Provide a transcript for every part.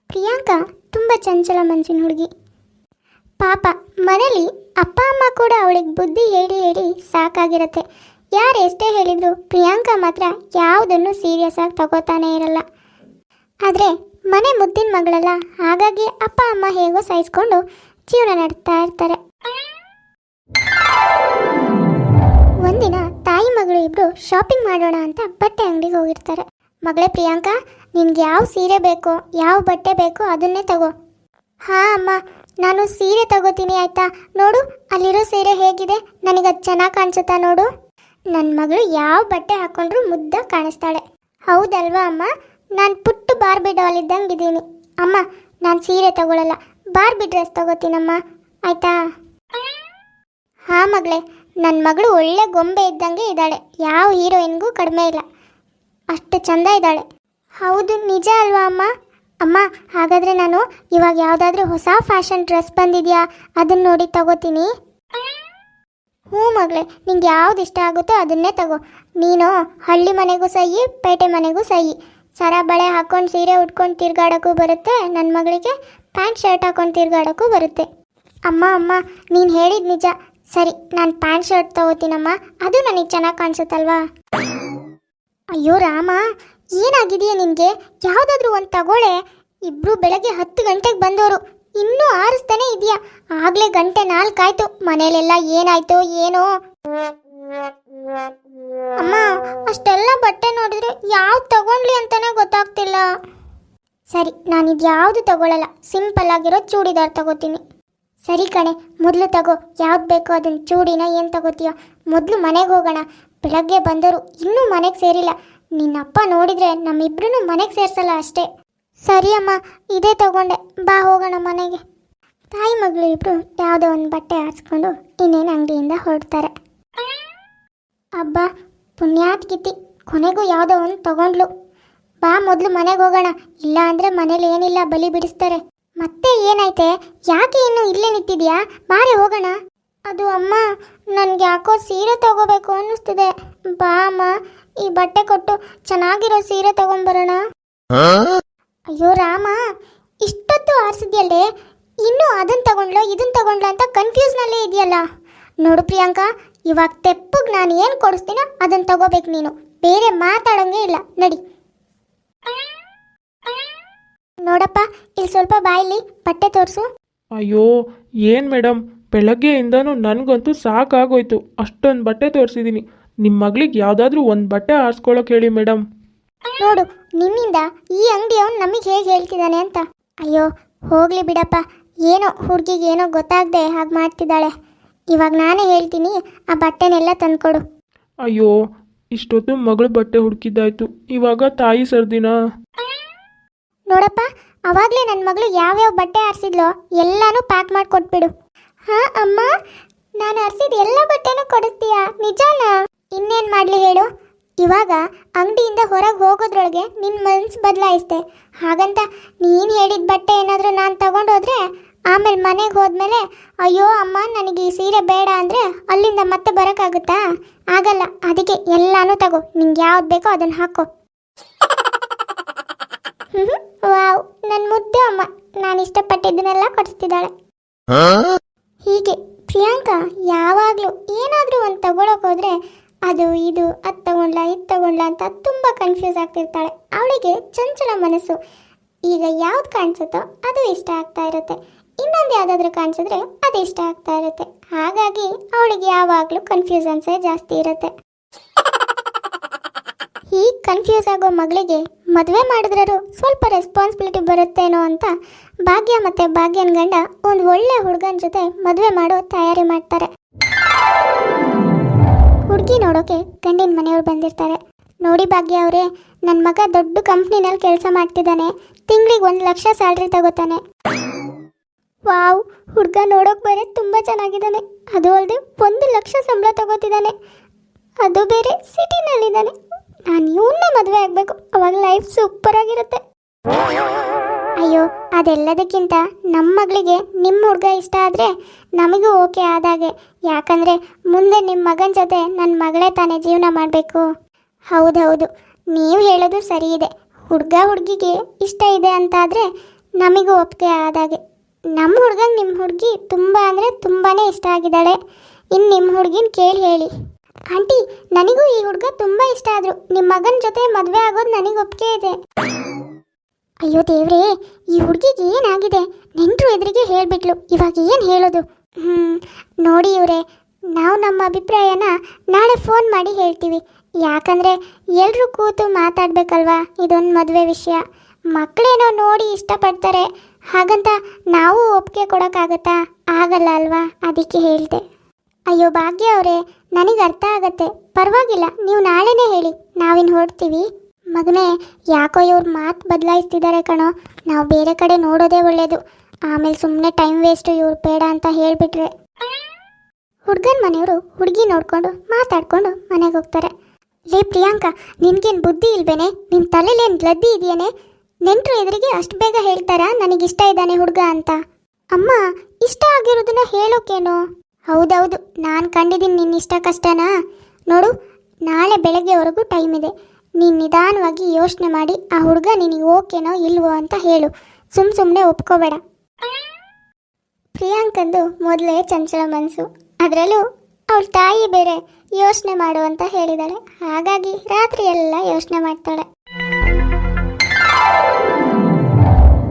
ಪ್ರಿಯಾಂಕಾ ತುಂಬ ಚಂಚಲ ಮನಸ್ಸಿನ ಹುಡುಗಿ. ಪಾಪ ಮನೇಲಿ ಅಪ್ಪ ಅಮ್ಮ ಕೂಡ ಅವಳಿಗೆ ಬುದ್ಧಿ ಹೇಳಿ ಹೇಳಿ ಸಾಕಾಗಿರುತ್ತೆ. ಯಾರು ಎಷ್ಟೇ ಹೇಳಿದ್ರು ಪ್ರಿಯಾಂಕಾ ಮಾತ್ರ ಯಾವುದನ್ನು ಸೀರಿಯಸ್ ಆಗಿ ತಗೋತಾನೇ ಇರಲ್ಲ. ಆದರೆ ಮನೆ ಮುದ್ದಿನ ಮಗಳಲ್ಲ, ಹಾಗಾಗಿ ಅಪ್ಪ ಅಮ್ಮ ಹೇಗೋ ಸಹಿಸ್ಕೊಂಡು ಜೀವನ ನಡೆಸ್ತಾ ಇರ್ತಾರೆ. ಒಂದಿನ ತಾಯಿ ಮಗಳು ಇಬ್ಬರು ಶಾಪಿಂಗ್ ಮಾಡೋಣ ಅಂತ ಬಟ್ಟೆ ಅಂಗಡಿಗೆ ಹೋಗಿರ್ತಾರೆ. ಮಗಳೇ ಪ್ರಿಯಾಂಕಾ, ನಿನ್ಗೆ ಯಾವ ಸೀರೆ ಬೇಕೋ ಯಾವ ಬಟ್ಟೆ ಬೇಕೋ ಅದನ್ನೇ ತಗೋ. ಹಾಂ ಅಮ್ಮ, ನಾನು ಸೀರೆ ತಗೋತೀನಿ ಆಯ್ತಾ. ನೋಡು ಅಲ್ಲಿರೋ ಸೀರೆ ಹೇಗಿದೆ, ನನಗದು ಚೆನ್ನಾಗಿ ಕಾಣಿಸುತ್ತಾ ನೋಡು. ನನ್ನ ಮಗಳು ಯಾವ ಬಟ್ಟೆ ಹಾಕ್ಕೊಂಡ್ರೂ ಮುದ್ದ ಕಾಣಿಸ್ತಾಳೆ. ಹೌದಲ್ವಾ ಅಮ್ಮ, ನಾನು ಪುಟ್ಟು ಬಾರ್ಬಿ ಡಾಲ್ ಇದ್ದಂಗೆ ಇದ್ದೀನಿ. ಅಮ್ಮ, ನಾನು ಸೀರೆ ತಗೊಳ್ಳಲ್ಲ, ಬಾರ್ಬಿ ಡ್ರೆಸ್ ತಗೋತೀನಮ್ಮ ಆಯ್ತಾ. ಹಾಂ ಮಗಳೇ, ನನ್ನ ಮಗಳು ಒಳ್ಳೆ ಗೊಂಬೆ ಇದ್ದಂಗೆ ಇದ್ದಾಳೆ, ಯಾವ ಹೀರೋಯಿನ್ಗೂ ಕಡಿಮೆ ಇಲ್ಲ, ಅಷ್ಟು ಚಂದ ಇದ್ದಾಳೆ. ಹೌದು ನಿಜ ಅಲ್ವಾ ಅಮ್ಮ. ಅಮ್ಮ, ಹಾಗಾದರೆ ನಾನು ಇವಾಗ ಯಾವುದಾದ್ರೂ ಹೊಸ ಫ್ಯಾಷನ್ ಡ್ರೆಸ್ ಬಂದಿದೆಯಾ ಅದನ್ನು ನೋಡಿ ತಗೋತೀನಿ. ಹ್ಞೂ ಮಗಳೇ, ನಿಂಗೆ ಯಾವ್ದು ಇಷ್ಟ ಆಗುತ್ತೋ ಅದನ್ನೇ ತಗೋ. ನೀನು ಹಳ್ಳಿ ಮನೆಗೂ ಸಹಿ, ಪೇಟೆ ಮನೆಗೂ ಸಹಿ. ಸರ ಬಳೆ ಹಾಕ್ಕೊಂಡು ಸೀರೆ ಉಟ್ಕೊಂಡು ತಿರ್ಗಾಡೋಕ್ಕೂ ಬರುತ್ತೆ, ನನ್ನ ಮಗಳಿಗೆ ಪ್ಯಾಂಟ್ ಶರ್ಟ್ ಹಾಕ್ಕೊಂಡು ತಿರ್ಗಾಡೋಕ್ಕೂ ಬರುತ್ತೆ. ಅಮ್ಮ ಅಮ್ಮ, ನೀನು ಹೇಳಿದ ನಿಜ. ಸರಿ, ನಾನು ಪ್ಯಾಂಟ್ ಶರ್ಟ್ ತಗೋತೀನಮ್ಮ, ಅದು ನನಗೆ ಚೆನ್ನಾಗಿ ಕಾಣಿಸುತ್ತಲ್ವಾ. ಅಯ್ಯೋ ರಾಮ, ಏನಾಗಿದೆಯಾ ನಿನಗೆ? ಯಾವುದಾದ್ರೂ ಒಂದು ತಗೊಳ್ಳೆ. ಇಬ್ಬರು ಬೆಳಗ್ಗೆ 10 ಗಂಟೆಗೆ ಬಂದವರು, ಇನ್ನೂ ಆರಿಸ್ತಾನೆ ಇದೆಯಾ? ಆಗಲೇ 4 ಆಯಿತು. ಮನೇಲೆಲ್ಲ ಏನಾಯ್ತೋ ಏನೋ. ಅಮ್ಮ, ಅಷ್ಟೆಲ್ಲ ಬಟ್ಟೆ ನೋಡಿದ್ರೆ ಯಾವ್ದು ತಗೊಂಡ್ಲಿ ಅಂತಾನೆ ಗೊತ್ತಾಗ್ತಿಲ್ಲ. ಸರಿ, ನಾನಿದು ಯಾವುದು ತಗೊಳ್ಳಲ್ಲ, ಸಿಂಪಲ್ ಆಗಿರೋ ಚೂಡಿದಾರ್ ತಗೋತೀನಿ. ಸರಿ ಕಣೆ, ಮೊದಲು ತಗೋ, ಯಾವ್ದು ಬೇಕೋ ಅದನ್ನು. ಚೂಡಿನ ಏನು ತಗೋತೀಯ? ಮೊದಲು ಮನೆಗೆ ಹೋಗೋಣ. ಬೆಳಗ್ಗೆ ಬಂದರು ಇನ್ನೂ ಮನೆಗೆ ಸೇರಿಲ್ಲ. ನಿನ್ನಪ್ಪ ನೋಡಿದರೆ ನಮ್ಮಿಬ್ರು ಮನೆಗೆ ಸೇರಿಸಲ್ಲ ಅಷ್ಟೇ. ಸರಿ ಅಮ್ಮ, ಇದೇ ತಗೊಂಡೆ, ಬಾ ಹೋಗೋಣ ಮನೆಗೆ. ತಾಯಿ ಮಗಳು ಇಬ್ಬರು ಯಾವುದೋ ಒಂದು ಬಟ್ಟೆ ಆರಿಸ್ಕೊಂಡು ಇನ್ನೇನು ಅಂಗಡಿಯಿಂದ ಹೊರಡ್ತಾರೆ. ಅಬ್ಬಾ, ಪುಣ್ಯಾತ್ಕಿತಿ, ಕೊನೆಗೂ ಯಾವುದೋ ಒಂದು ತಗೊಂಡ್ಲು. ಬಾ ಮೊದಲು ಮನೆಗೆ ಹೋಗೋಣ, ಇಲ್ಲ ಅಂದರೆ ಮನೇಲಿ ಏನಿಲ್ಲ ಬಲಿ ಬಿಡಿಸ್ತಾರೆ. ಮತ್ತೆ ಏನಾಯ್ತೆ? ಯಾಕೆ ಇನ್ನೂ ಇಲ್ಲೇ ನಿಂತಿದ್ಯಾ? ಬಾರೆ ಹೋಗೋಣ. ಅದು ಅಮ್ಮ, ನನಗೆ ಯಾಕೋ ಸೀರೆ ತಗೋಬೇಕು ಅನ್ನಿಸ್ತಿದೆ. ಬಾ ಅಮ್ಮ, ಈ ಬಟ್ಟೆ ಕೊಟ್ಟು ಚೆನ್ನಾಗಿರೋ ಸೀರೆ ತಗೊಂಬರೋಣ. ಅಯ್ಯೋ ರಾಮ, ಇಷ್ಟೊತ್ತು ಆರಿಸಿದ್ಯಲ್ಲೇ, ಇನ್ನೂ ಅದನ್ನು ತಗೊಂಡ್ಲೋ ಇದನ್ನು ತಗೊಂಡ್ಲೋ ಅಂತ ಕನ್ಫ್ಯೂಸ್ನಲ್ಲೇ ಇದೆಯಲ್ಲ. ನೋಡು ಪ್ರಿಯಾಂಕಾ, ಇವಾಗ ತೆಪ್ಪಗೆ ನಾನು ಏನು ಕೊಡಿಸ್ತೀನೋ ಅದನ್ನು ತಗೋಬೇಕು ನೀನು, ಬೇರೆ ಮಾತಾಡೋಂಗೇ ಇಲ್ಲ. ನಡಿ. ನೋಡಪ್ಪ, ಇಲ್ಲಿ ಸ್ವಲ್ಪ ಬಾಯಲ್ಲಿ ಬಟ್ಟೆ ತೋರಿಸು. ಅಯ್ಯೋ ಏನು ಮೇಡಮ್, ಬೆಳಗ್ಗೆಯಿಂದನೂ ನನಗಂತೂ ಸಾಕಾಗೋಯ್ತು. ಅಷ್ಟೊಂದು ಬಟ್ಟೆ ತೋರಿಸಿದ್ದೀನಿ. ನಿಮ್ಮ ಮಗಳಿಗೆ ಯಾವುದಾದ್ರೂ ಒಂದು ಬಟ್ಟೆ ಆರಿಸ್ಕೊಳ್ಳೋಕೆ ಹೇಳಿ ಮೇಡಮ್. ನೋಡು, ನಿನ್ನಿಂದ ಈ ಅಂಗಡಿಯವನು ನಮಗೆ ಹೇಗೆ ಹೇಳ್ತಿದ್ದಾನೆ ಅಂತ. ಅಯ್ಯೋ ಹೋಗಲಿ ಬಿಡಪ್ಪ, ಏನೋ ಹುಡುಗಿಗೆ ಏನೋ ಗೊತ್ತಾಗದೆ ಹಾಗೆ ಮಾಡ್ತಿದ್ದಾಳೆ. ಇವಾಗ ನಾನೇ ಹೇಳ್ತೀನಿ, ಆ ಬಟ್ಟೆನೆಲ್ಲ ತಂದ್ಕೊಡು. ಅಯ್ಯೋ, ಇಷ್ಟೊತ್ತು ಮಗಳು ಬಟ್ಟೆ ಹುಡುಕಿದ್ದಾಯ್ತು, ಇವಾಗ ತಾಯಿ ಸರ್ದಿನ. ನೋಡಪ್ಪ, ಅವಾಗಲೇ ನನ್ನ ಮಗಳು ಯಾವ್ಯಾವ ಬಟ್ಟೆ ಆರಿಸಿದ್ಲೋ ಎಲ್ಲನೂ ಪ್ಯಾಕ್ ಮಾಡಿ ಕೊಟ್ಬಿಡು. ಹಾಂ ಅಮ್ಮ, ನಾನು ಆರಿಸಿದ ಎಲ್ಲ ಬಟ್ಟೆನೂ ಕೊಡಿಸ್ತೀಯಾ? ನಿಜಾನಾ? ಇನ್ನೇನು ಮಾಡಲಿ ಹೇಳು. ಇವಾಗ ಅಂಗಡಿಯಿಂದ ಹೊರಗೆ ಹೋಗೋದ್ರೊಳಗೆ ನಿನ್ನ ಮನಸ್ಸು ಬದಲಾಯಿಸ್ದೆ. ಹಾಗಂತ ನೀನು ಹೇಳಿದ ಬಟ್ಟೆ ಏನಾದರೂ ನಾನು ತಗೊಂಡೋದ್ರೆ ಆಮೇಲೆ ಮನೆಗೆ ಹೋದ್ಮೇಲೆ ಅಯ್ಯೋ ಅಮ್ಮ ನನಗೆ ಈ ಸೀರೆ ಬೇಡ ಅಂದರೆ ಅಲ್ಲಿಂದ ಮತ್ತೆ ಬರೋಕ್ಕಾಗುತ್ತಾ? ಆಗಲ್ಲ. ಅದಕ್ಕೆ ಎಲ್ಲನೂ ತಗೋ, ನಿಂಗೆ ಯಾವ್ದು ಬೇಕೋ ಅದನ್ನು ಹಾಕೋ. ವಾವ್, ನನ್ನ ಮುದ್ದು ಅಮ್ಮ, ನಾನು ಇಷ್ಟಪಟ್ಟಿದ್ದನ್ನೆಲ್ಲ ಕೊಡಿಸ್ತಿದ್ದಾಳೆ. ಹೀಗೆ ಪ್ರಿಯಾಂಕಾ ಯಾವಾಗಲೂ ಏನಾದರೂ ಒಂದು ತಗೊಳಕ್ ಹೋದ್ರೆ ಅದು ಇದು ಅದು ತಗೊಂಡ್ಲಾ ಇದು ತಗೊಂಡ್ಲಾ ಅಂತ ತುಂಬ ಕನ್ಫ್ಯೂಸ್ ಆಗ್ತಿರ್ತಾಳೆ. ಅವಳಿಗೆ ಚಂಚಲ ಮನಸ್ಸು. ಈಗ ಯಾವ್ದು ಕಾಣಿಸುತ್ತೋ ಅದು ಇಷ್ಟ ಆಗ್ತಾ ಇರುತ್ತೆ, ಇನ್ನೊಂದು ಯಾವುದಾದ್ರೂ ಕಾಣಿಸಿದ್ರೆ ಅದು ಇಷ್ಟ ಆಗ್ತಾ ಇರುತ್ತೆ. ಹಾಗಾಗಿ ಅವಳಿಗೆ ಯಾವಾಗಲೂ ಕನ್ಫ್ಯೂಷನ್ಸೇ ಜಾಸ್ತಿ ಇರುತ್ತೆ. ಹೀಗೆ ಕನ್ಫ್ಯೂಸ್ ಆಗೋ ಮಗಳಿಗೆ ಮದುವೆ ಮಾಡಿದ್ರೂ ಸ್ವಲ್ಪ ರೆಸ್ಪಾನ್ಸಿಬಿಲಿಟಿ ಬರುತ್ತೇನೋ ಅಂತ ಭಾಗ್ಯ ಮತ್ತು ಭಾಗ್ಯನ ಗಂಡ ಒಂದು ಒಳ್ಳೆ ಹುಡುಗನ ಜೊತೆ ಮದುವೆ ಮಾಡೋ ತಯಾರಿ ಮಾಡ್ತಾರೆ. ಹುಡುಗಿ ನೋಡೋಕೆ ಗಂಡಿನ ಮನೆಯವ್ರು ಬಂದಿರ್ತಾರೆ. ನೋಡಿ ಭಾಗ್ಯ ಅವರೇ, ನನ್ನ ಮಗ ದೊಡ್ಡ ಕಂಪ್ನಿನಲ್ಲಿ ಕೆಲಸ ಮಾಡ್ತಿದ್ದಾನೆ, ತಿಂಗಳಿಗೆ 1 ಲಕ್ಷ ಸ್ಯಾಲ್ರಿ ತಗೋತಾನೆ. ವಾವ್, ಹುಡುಗ ನೋಡೋಕೆ ಬೇರೆ ತುಂಬ ಚೆನ್ನಾಗಿದ್ದಾನೆ, ಅದು ಅಲ್ಲದೆ 1 ಲಕ್ಷ ಸಂಬಳ ತಗೋತಿದ್ದಾನೆ, ಅದು ಬೇರೆ ಸಿಟಿನಲ್ಲಿದ್ದಾನೆ. ನಾನು ಇವನ್ನೇ ಮದುವೆ ಆಗಬೇಕು, ಅವಾಗ ಲೈಫ್ ಸೂಪರ್ ಆಗಿರುತ್ತೆ. ಅಯ್ಯೋ, ಅದೆಲ್ಲದಕ್ಕಿಂತ ನಮ್ಮ ಮಗಳಿಗೆ ನಿಮ್ಮ ಹುಡುಗ ಇಷ್ಟ ಆದರೆ ನಮಗೂ ಓಕೆ ಆದಾಗೆ. ಯಾಕಂದರೆ ಮುಂದೆ ನಿಮ್ಮ ಮಗನ ಜೊತೆ ನನ್ನ ಮಗಳೇ ತಾನೇ ಜೀವನ ಮಾಡಬೇಕು. ಹೌದೌದು, ನೀವು ಹೇಳೋದು ಸರಿ ಇದೆ. ಹುಡುಗ ಹುಡುಗಿಗೆ ಇಷ್ಟ ಇದೆ ಅಂತಾದರೆ ನಮಗೂ ಒಪ್ಪಿಗೆ ಆದಾಗೆ. ನಮ್ಮ ಹುಡುಗಂಗೆ ನಿಮ್ಮ ಹುಡುಗಿ ತುಂಬ ಅಂದರೆ ತುಂಬಾ ಇಷ್ಟ ಆಗಿದ್ದಾಳೆ. ಇನ್ನು ನಿಮ್ಮ ಹುಡುಗಿನ ಕೇಳಿ ಹೇಳಿ. ಆಂಟಿ, ನನಗೂ ಈ ಹುಡುಗ ತುಂಬ ಇಷ್ಟ ಆದರು. ನಿಮ್ಮ ಮಗನ ಜೊತೆ ಮದುವೆ ಆಗೋದು ನನಗೆ ಒಪ್ಪಿಗೆ ಇದೆ. ಅಯ್ಯೋ ದೇವ್ರೇ, ಈ ಹುಡುಗಿಗೆ ಏನಾಗಿದೆ? ನೆಂಟರು ಎದುರಿಗೆ ಹೇಳಿಬಿಟ್ಲು, ಇವಾಗ ಏನು ಹೇಳೋದು? ನೋಡಿ ಇವರೇ, ನಾವು ನಮ್ಮ ಅಭಿಪ್ರಾಯನ ನಾಳೆ ಫೋನ್ ಮಾಡಿ ಹೇಳ್ತೀವಿ. ಯಾಕಂದರೆ ಎಲ್ಲರೂ ಕೂತು ಮಾತಾಡಬೇಕಲ್ವಾ ಇದೊಂದು ಮದುವೆ ವಿಷಯ. ಮಕ್ಕಳೇನೋ ನೋಡಿ ಇಷ್ಟಪಡ್ತಾರೆ, ಹಾಗಂತ ನಾವು ಒಪ್ಪಿಗೆ ಕೊಡೋಕ್ಕಾಗತ್ತಾ? ಆಗಲ್ಲ ಅಲ್ವಾ? ಅದಕ್ಕೆ ಹೇಳಿದೆ. ಅಯ್ಯೋ ಭಾಗ್ಯ ಅವರೇ, ನನಗೆ ಅರ್ಥ ಆಗತ್ತೆ, ಪರವಾಗಿಲ್ಲ, ನೀವು ನಾಳೆನೇ ಹೇಳಿ, ನಾವಿನ್ನು ಹೊರಡ್ತೀವಿ. ಮಗನೇ, ಯಾಕೋ ಇವ್ರ ಮಾತು ಬದಲಾಯಿಸ್ತಿದ್ದಾರೆ ಕಣೋ. ನಾವು ಬೇರೆ ಕಡೆ ನೋಡೋದೇ ಒಳ್ಳೆಯದು. ಆಮೇಲೆ ಸುಮ್ಮನೆ ಟೈಮ್ ವೇಸ್ಟು, ಇವ್ರು ಬೇಡ ಅಂತ ಹೇಳಿಬಿಟ್ರೆ. ಹುಡುಗನ ಮನೆಯವರು ಹುಡುಗಿ ನೋಡಿಕೊಂಡು ಮಾತಾಡಿಕೊಂಡು ಮನೆಗೆ ಹೋಗ್ತಾರೆ. ಲೇ ಪ್ರಿಯಾಂಕಾ, ನಿನ್ಗೇನು ಬುದ್ಧಿ ಇಲ್ವೇನೆ? ನಿನ್ನ ತಲೆಲೇನು ಲದ್ದಿ ಇದೆಯೇನೆ? ನೆಂಟರು ಎದುರಿಗೆ ಅಷ್ಟು ಬೇಗ ಹೇಳ್ತಾರಾ ನನಗಿಷ್ಟ ಇದ್ದಾನೆ ಹುಡುಗ ಅಂತ? ಅಮ್ಮ, ಇಷ್ಟ ಆಗಿರೋದನ್ನ ಹೇಳೋಕೇನು? ಹೌದೌದು, ನಾನು ಕಂಡಿದ್ದೀನಿ ನಿನ್ನ ಇಷ್ಟ ಕಷ್ಟನಾ. ನೋಡು, ನಾಳೆ ಬೆಳಗ್ಗೆವರೆಗೂ ಟೈಮ್ ಇದೆ. ನೀನು ನಿಧಾನವಾಗಿ ಯೋಚನೆ ಮಾಡಿ ಆ ಹುಡುಗ ನಿನಗೆ ಓಕೆನೋ ಇಲ್ವೋ ಅಂತ ಹೇಳು. ಸುಮ್ಮನೆ ಒಪ್ಕೋಬೇಡ. ಪ್ರಿಯಾಂಕಂದು ಮೊದಲೇ ಚಂಚಲ ಮನಸ್ಸು, ಅದರಲ್ಲೂ ಅವಳ ತಾಯಿ ಬೇರೆ ಯೋಚನೆ ಮಾಡು ಅಂತ ಹೇಳಿದಾಳೆ. ಹಾಗಾಗಿ ರಾತ್ರಿ ಎಲ್ಲ ಯೋಚನೆ ಮಾಡ್ತಾಳೆ.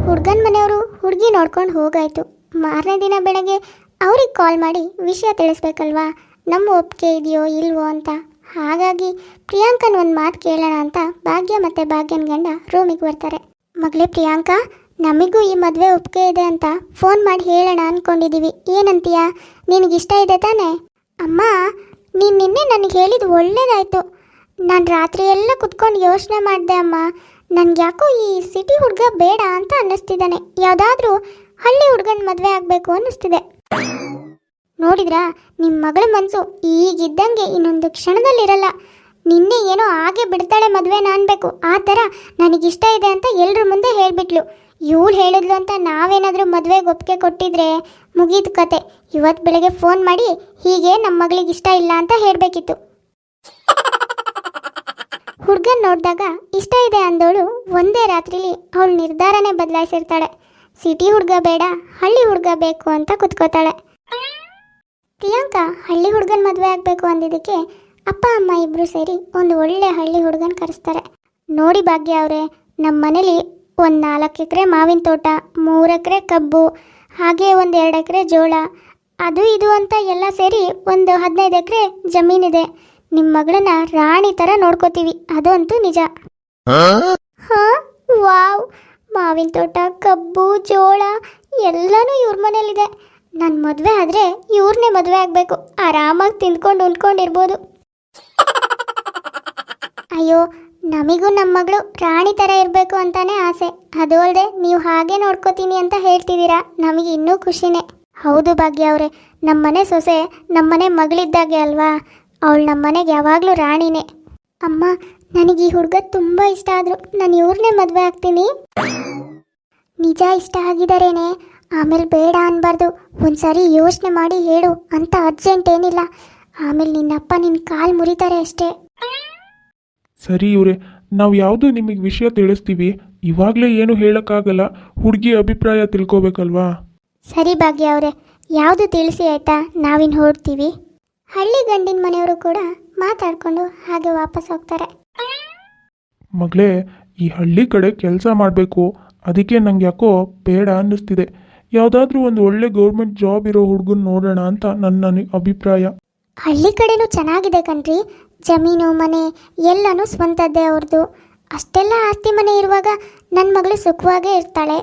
ಹುಡುಗನ ಮನೆಯವರು ಹುಡುಗಿ ನೋಡ್ಕೊಂಡು ಹೋಗಾಯ್ತು. ಮಾರನೇ ದಿನ ಬೆಳಗ್ಗೆ ಅವ್ರಿಗೆ ಕಾಲ್ ಮಾಡಿ ವಿಷಯ ತಿಳಿಸ್ಬೇಕಲ್ವಾ, ನಮ್ಮ ಒಪ್ಪಿಗೆ ಇದೆಯೋ ಇಲ್ವೋ ಅಂತ. ಹಾಗಾಗಿ ಪ್ರಿಯಾಂಕನ ಒಂದು ಮಾತು ಕೇಳೋಣ ಅಂತ ಭಾಗ್ಯ ಮತ್ತು ಭಾಗ್ಯನ ಗಂಡ ರೂಮಿಗೆ ಬರ್ತಾರೆ. ಮಗಳೇ ಪ್ರಿಯಾಂಕಾ, ನಮಗೂ ಈ ಮದುವೆ ಒಪ್ಪಿಗೆ ಇದೆ ಅಂತ ಫೋನ್ ಮಾಡಿ ಹೇಳೋಣ ಅಂದ್ಕೊಂಡಿದ್ದೀವಿ. ಏನಂತೀಯಾ? ನಿನಗಿಷ್ಟ ಇದೆ ತಾನೇ? ಅಮ್ಮ, ನೀನು ನಿನ್ನೆ ನನಗೆ ಹೇಳಿದ್ದು ಒಳ್ಳೇದಾಯಿತು. ನಾನು ರಾತ್ರಿ ಎಲ್ಲ ಕುತ್ಕೊಂಡು ಯೋಚನೆ ಮಾಡಿದೆ ಅಮ್ಮ. ನನಗೆ ಯಾಕೋ ಈ ಸಿಟಿ ಹುಡುಗ ಬೇಡ ಅಂತ ಅನ್ನಿಸ್ತಿದ್ದಾನೆ. ಯಾವುದಾದ್ರೂ ಹಳ್ಳಿ ಹುಡುಗನ ಮದುವೆ ಆಗಬೇಕು ಅನ್ನಿಸ್ತಿದೆ. ನೋಡಿದ್ರಾ, ನಿಮ್ಮ ಮಗಳ ಮನಸ್ಸು ಈಗಿದ್ದಂಗೆ ಇನ್ನೊಂದು ಕ್ಷಣದಲ್ಲಿರಲ್ಲ. ನಿನ್ನೆ ಏನೋ ಹಾಗೆ ಬಿಡ್ತಾಳೆ ಮದುವೆನ ಅನ್ಬೇಕು, ಆ ಥರ ನನಗಿಷ್ಟ ಇದೆ ಅಂತ ಎಲ್ಲರ ಮುಂದೆ ಹೇಳಿಬಿಟ್ಲು. ಇವಳು ಹೇಳಿದ್ಲು ಅಂತ ನಾವೇನಾದರೂ ಮದುವೆಗೆ ಒಪ್ಪಿಗೆ ಕೊಟ್ಟಿದ್ರೆ ಮುಗೀತು ಕತೆ. ಇವತ್ತು ಬೆಳಗ್ಗೆ ಫೋನ್ ಮಾಡಿ ಹೀಗೆ ನಮ್ಮ ಮಗಳಿಗೆ ಇಷ್ಟ ಇಲ್ಲ ಅಂತ ಹೇಳಬೇಕಿತ್ತು. ಹುಡುಗನ್ ನೋಡಿದಾಗ ಇಷ್ಟ ಇದೆ ಅಂದವಳು ಒಂದೇ ರಾತ್ರಿಲಿ ಅವಳು ನಿರ್ಧಾರನೇ ಬದಲಾಯಿಸಿರ್ತಾಳೆ. ಸಿಟಿ ಹುಡುಗ ಬೇಡ, ಹಳ್ಳಿ ಹುಡುಗ ಬೇಕು ಅಂತ ಕುತ್ಕೋತಾಳೆ. ಪ್ರಿಯಾಂಕಾ ಹಳ್ಳಿ ಹುಡುಗನ ಮದುವೆ ಆಗಬೇಕು ಅಂದಿದ್ದಕ್ಕೆ ಅಪ್ಪ ಅಮ್ಮ ಇಬ್ಬರು ಸೇರಿ ಒಂದು ಒಳ್ಳೆ ಹಳ್ಳಿ ಹುಡುಗನ ಕರೆಸ್ತಾರೆ. ನೋಡಿ ಭಾಗ್ಯ ಅವರೇ, ನಮ್ಮ ಮನೇಲಿ ಒಂದು 4 ಎಕರೆ ಮಾವಿನ ತೋಟ, 3 ಎಕರೆ ಕಬ್ಬು, ಹಾಗೆ ಒಂದು 2 ಎಕರೆ ಜೋಳ, ಅದು ಇದು ಅಂತ ಎಲ್ಲ ಸೇರಿ ಒಂದು 15 ಎಕರೆ ಜಮೀನಿದೆ. ನಿಮ್ಮ ಮಗಳನ್ನ ರಾಣಿ ಥರ ನೋಡ್ಕೋತೀವಿ, ಅದಂತೂ ನಿಜ. ಹಾಂ, ವಾವ್, ಮಾವಿನ ತೋಟ, ಕಬ್ಬು, ಜೋಳ ಎಲ್ಲನೂ ಇವ್ರ ಮನೇಲಿದೆ. ನನ್ನ ಮದುವೆ ಆದರೆ ಇವ್ರನ್ನೇ ಮದುವೆ ಆಗಬೇಕು, ಆರಾಮಾಗಿ ತಿಂದ್ಕೊಂಡು ಉಣ್ಕೊಂಡಿರ್ಬೋದು. ಅಯ್ಯೋ, ನಮಗೂ ನಮ್ಮ ಮಗಳು ರಾಣಿ ಥರ ಇರಬೇಕು ಅಂತಾನೆ ಆಸೆ. ಅದು ಅಲ್ಲದೆ ನೀವು ಹಾಗೆ ನೋಡ್ಕೋತೀನಿ ಅಂತ ಹೇಳ್ತಿದ್ದೀರಾ, ನಮಗೆ ಇನ್ನೂ ಖುಷಿನೇ. ಹೌದು ಭಾಗ್ಯ ಅವರೇ, ನಮ್ಮನೆ ಸೊಸೆ ನಮ್ಮನೆ ಮಗಳಿದ್ದಾಗೆ ಅಲ್ವಾ, ಅವಳು ನಮ್ಮನೆಗೆ ಯಾವಾಗಲೂ ರಾಣಿನೇ. ಅಮ್ಮ, ನನಗೆ ಈ ಹುಡುಗ ತುಂಬ ಇಷ್ಟ ಆದರು, ನಾನು ಇವ್ರನ್ನೇ ಮದುವೆ ಆಗ್ತೀನಿ. ನಿಜ ಇಷ್ಟ ಆಗಿದ್ದಾರೇನೆ? ಆಮೇಲೆ ಬೇಡ ಅನ್ಬಾರ್ದು, ಒಂದ್ಸರಿ ಯೋಚನೆ ಮಾಡಿ ಹೇಳು ಅಂತ ಅರ್ಜೆಂಟ್ ಏನಿಲ್ಲ. ಆಮೇಲೆ ನಿನ್ನಪ್ಪ ನಿನ್ನ ಕಾಲು ಮುರಿತಾರೆ ಅಷ್ಟೇ. ಸರಿ ಇವರೇ, ನಾವು ಯಾವುದು ನಿಮಗೆ ವಿಷಯ ತಿಳಿಸ್ತೀವಿ. ಇವಾಗಲೇ ಏನು ಹೇಳೋಕ್ಕಾಗಲ್ಲ, ಹುಡುಗಿ ಅಭಿಪ್ರಾಯ ತಿಳ್ಕೊಬೇಕಲ್ವಾ? ಸರಿ ಭಾಗ್ಯ ಅವರೇ, ಯಾವುದು ತಿಳಿಸಿ ಆಯಿತಾ, ನಾವಿನ್ನು ಹೊರಡ್ತೀವಿ. ಹಳ್ಳಿ ಗಂಡಿನ ಮನೆಯವರು ಕೂಡ ಮಾತಾಡಿಕೊಂಡು ಹಾಗೆ ವಾಪಸ್ ಹೋಗ್ತಾರೆ. ಮಗಳೇ, ಈ ಹಳ್ಳಿ ಕಡೆ ಕೆಲಸ ಮಾಡಬೇಕು, ಅದಕ್ಕೆ ನಂಗೆ ಯಾಕೋ ಬೇಡ ಅನ್ನಿಸ್ತಿದೆ. ಯಾವುದಾದ್ರೂ ಒಂದು ಒಳ್ಳೆ ಗೌರ್ಮೆಂಟ್ ಜಾಬ್ ಇರೋ ಹುಡುಗನ ನೋಡೋಣ ಅಂತ ನನ್ನ ಅಭಿಪ್ರಾಯ. ಹಳ್ಳಿ ಕಡೆನೂ ಚೆನ್ನಾಗಿದೆ ಕಣ್ರಿ, ಜಮೀನು ಮನೆ ಎಲ್ಲನೂ ಸ್ವಂತದ್ದೇ ಅವ್ರದ್ದು. ಅಷ್ಟೆಲ್ಲ ಆಸ್ತಿ ಮನೆ ಇರುವಾಗ ನನ್ನ ಮಗಳು ಸುಖವಾಗೇ ಇರ್ತಾಳೆ.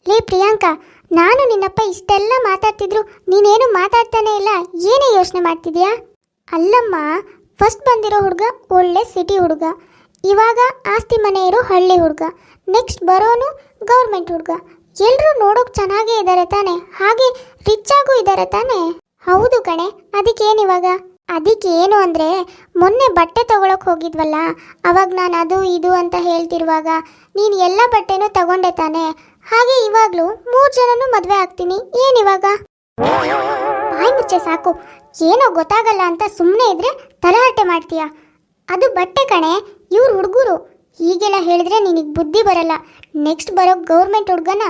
ಲೇ ಪ್ರಿಯಾಂಕಾ, ನಾನು ನಿನ್ನಪ್ಪ ಇಷ್ಟೆಲ್ಲ ಮಾತಾಡ್ತಿದ್ರು ನೀನೇನು ಮಾತಾಡ್ತಾನೆ ಇಲ್ಲ, ಏನೇ ಯೋಚನೆ ಮಾಡ್ತಿದ್ಯಾ? ಅಲ್ಲಮ್ಮ, ಫಸ್ಟ್ ಬಂದಿರೋ ಹುಡುಗ ಒಳ್ಳೆ ಸಿಟಿ ಹುಡುಗ, ಇವಾಗ ಆಸ್ತಿ ಮನೆ ಇರೋ ಹಳ್ಳಿ ಹುಡುಗ, ನೆಕ್ಸ್ಟ್ ಬರೋನು ಗೌರ್ಮೆಂಟ್ ಹುಡುಗ. ಎಲ್ಲರೂ ನೋಡೋಕೆ ಚೆನ್ನಾಗೇ ಇದ್ದಾರೆ ತಾನೆ, ಹಾಗೆ ರಿಚ್ ಆಗೂ ಇದ್ದಾರೆ ತಾನೆ? ಹೌದು ಕಣೆ, ಅದಕ್ಕೇನಿವಾಗ? ಅದಕ್ಕೇನು ಅಂದರೆ, ಮೊನ್ನೆ ಬಟ್ಟೆ ತೊಗೊಳಕ್ಕೆ ಹೋಗಿದ್ವಲ್ಲ, ಅವಾಗ ನಾನು ಅದು ಇದು ಅಂತ ಹೇಳ್ತಿರುವಾಗ ನೀನು ಎಲ್ಲ ಬಟ್ಟೆನೂ ತಗೊಂಡೆ ತಾನೆ, ಹಾಗೆ ಇವಾಗಲೂ 3 ಜನನೂ ಮದುವೆ ಆಗ್ತೀನಿ. ಏನಿವಾಗ? ಬಾಯಿ ಮುಚ್ಚೆ ಸಾಕು, ಏನೋ ಗೊತ್ತಾಗಲ್ಲ ಅಂತ ಸುಮ್ಮನೆ ಇದ್ರೆ ತಲಹರಟೆ ಮಾಡ್ತೀಯ. ಅದು ಬಟ್ಟೆ ಕಣೆ, ಇವ್ರು ಹುಡುಗರು, ಹೀಗೆಲ್ಲ ಹೇಳಿದ್ರೆ ನಿನಗೆ ಬುದ್ಧಿ ಬರಲ್ಲ. ನೆಕ್ಸ್ಟ್ ಬರೋ ಗೌರ್ಮೆಂಟ್ ಹುಡುಗನ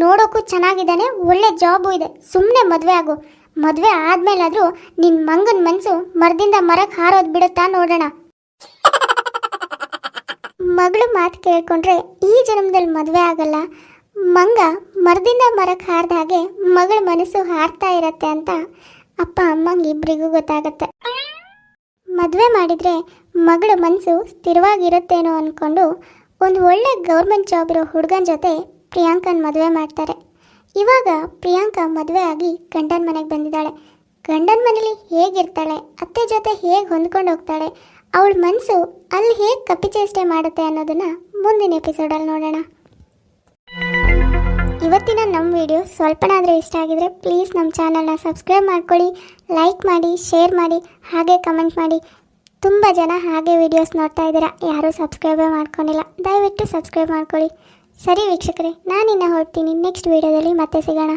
ನೋಡೋಕ್ಕೂ ಚೆನ್ನಾಗಿದ್ದಾನೆ, ಒಳ್ಳೆ ಜಾಬು ಇದೆ, ಸುಮ್ಮನೆ ಮದುವೆ ಆಗು. ಮದುವೆ ಆದಮೇಲಾದರೂ ನಿನ್ನ ಮಂಗನ ಮನಸ್ಸು ಮರದಿಂದ ಮರಕ್ಕೆ ಹಾರೋದು ಬಿಡುತ್ತಾ ನೋಡೋಣ. ಮಗಳು ಮಾತು ಕೇಳ್ಕೊಂಡ್ರೆ ಈ ಜನ್ಮದಲ್ಲಿ ಮದುವೆ ಆಗಲ್ಲ. ಮಂಗ ಮರದಿಂದ ಮರಕ್ಕೆ ಹಾರಿದ ಹಾಗೆ ಮಗಳ ಮನಸ್ಸು ಹಾರ್ತಾ ಇರತ್ತೆ ಅಂತ ಅಪ್ಪ ಅಮ್ಮಂಗೆ ಇಬ್ಬರಿಗೂ ಗೊತ್ತಾಗತ್ತೆ. ಮದುವೆ ಮಾಡಿದರೆ ಮಗಳ ಮನಸ್ಸು ಸ್ಥಿರವಾಗಿರುತ್ತೇನೋ ಅಂದ್ಕೊಂಡು ಒಂದು ಒಳ್ಳೆ ಗೌರ್ಮೆಂಟ್ ಜಾಬ್ ಇರೋ ಹುಡುಗನ ಜೊತೆ ಪ್ರಿಯಾಂಕನ ಮದುವೆ ಮಾಡ್ತಾರೆ. ಇವಾಗ ಪ್ರಿಯಾಂಕಾ ಮದುವೆ ಆಗಿ ಗಂಡನ ಮನೆಗೆ ಬಂದಿದ್ದಾಳೆ. ಗಂಡನ ಮನೇಲಿ ಹೇಗಿರ್ತಾಳೆ, ಅತ್ತೆ ಜೊತೆ ಹೇಗೆ ಹೊಂದ್ಕೊಂಡು ಹೋಗ್ತಾಳೆ, ಅವಳ ಮನಸ್ಸು ಅಲ್ಲಿ ಹೇಗೆ ಕಪಿಚೇಷ್ಟೆ ಮಾಡುತ್ತೆ ಅನ್ನೋದನ್ನು ಮುಂದಿನ ಎಪಿಸೋಡಲ್ಲಿ ನೋಡೋಣ. ಇವತ್ತಿನ ನಮ್ಮ ವಿಡಿಯೋ ಸ್ವಲ್ಪನಾದರೂ ಇಷ್ಟ ಆಗಿದರೆ ಪ್ಲೀಸ್ ನಮ್ಮ ಚಾನಲ್ನ ಸಬ್ಸ್ಕ್ರೈಬ್ ಮಾಡ್ಕೊಳ್ಳಿ, ಲೈಕ್ ಮಾಡಿ, ಶೇರ್ ಮಾಡಿ, ಹಾಗೆ ಕಮೆಂಟ್ ಮಾಡಿ. ತುಂಬ ಜನ ಹಾಗೆ ವಿಡಿಯೋಸ್ ನೋಡ್ತಾ ಇದ್ದೀರಾ, ಯಾರೂ ಸಬ್ಸ್ಕ್ರೈಬೇ ಮಾಡ್ಕೊಂಡಿಲ್ಲ, ದಯವಿಟ್ಟು ಸಬ್ಸ್ಕ್ರೈಬ್ ಮಾಡ್ಕೊಳ್ಳಿ. ಸರಿ ವೀಕ್ಷಕರೇ, ನಾನಿನ್ನು ಹೊರಡ್ತೀನಿ. ನೆಕ್ಸ್ಟ್ ವಿಡಿಯೋದಲ್ಲಿ ಮತ್ತೆ ಸಿಗೋಣ.